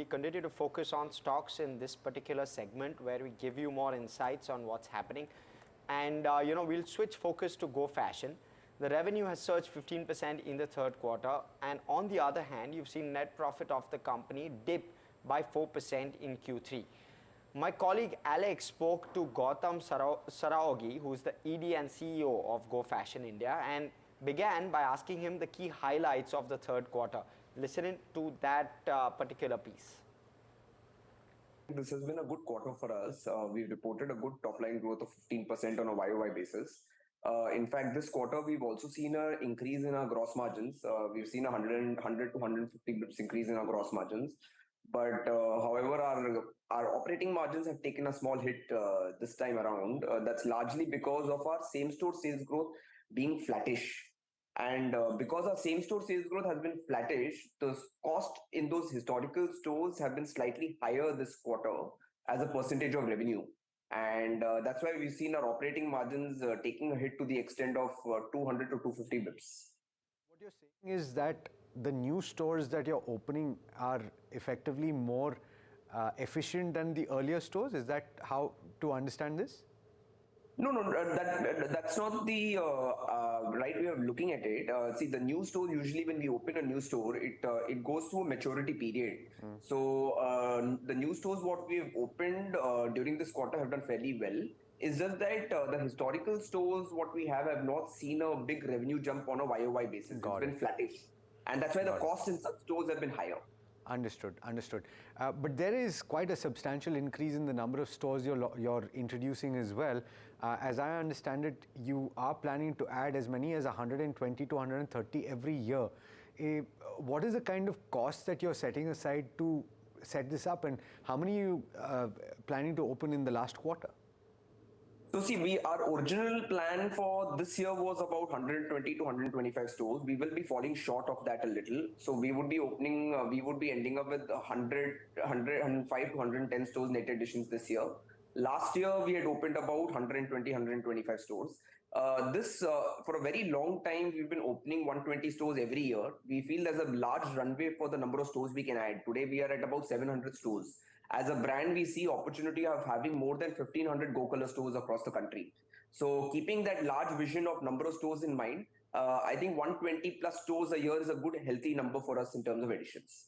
we continue to focus on stocks in this particular segment where we give you more insights on what's happening. And, we'll switch focus to Go Fashion. The revenue has surged 15% in the third quarter. And on the other hand, you've seen net profit of the company dip by 4% in Q3. My colleague Alex spoke to Gautam Saraogi, who is the ED and CEO of Go Fashion India, and began by asking him the key highlights of the third quarter. Listen to that particular piece. This has been a good quarter for us. We've reported a good top-line growth of 15% on a YOY basis. In fact, this quarter, we've also seen an increase in our gross margins. We've seen a 100 to 150 bips increase in our gross margins. But however, our operating margins have taken a small hit this time around. That's largely because of our same-store sales growth being flattish. And because our same-store sales growth has been flattish, the cost in those historical stores have been slightly higher this quarter as a percentage of revenue. And that's why we've seen our operating margins taking a hit to the extent of 200 to 250 bips. What you're saying is that the new stores that you're opening are effectively more efficient than the earlier stores? Is that how to understand this? No, that's not the right way of looking at it. See, the new store, usually when we open a new store, it goes through a maturity period. So the new stores what we have opened during this quarter have done fairly well. It's just that the historical stores what we have not seen a big revenue jump on a YOY basis. It's been flattish. And that's why the costs in such stores have been higher. Understood. But there is quite a substantial increase in the number of stores you're introducing as well. As I understand it, you are planning to add as many as 120 to 130 every year. What is the kind of cost that you're setting aside to set this up, and how many are you planning to open in the last quarter? So see, our original plan for this year was about 120 to 125 stores. We will be falling short of that a little. So we would be ending up with 105 to 110 stores net additions this year. Last year, we had opened about 120, 125 stores. For a very long time, we've been opening 120 stores every year. We feel there's a large runway for the number of stores we can add. Today, we are at about 700 stores. As a brand, we see opportunity of having more than 1,500 Go Color stores across the country. So keeping that large vision of number of stores in mind, I think 120 plus stores a year is a good, healthy number for us in terms of additions.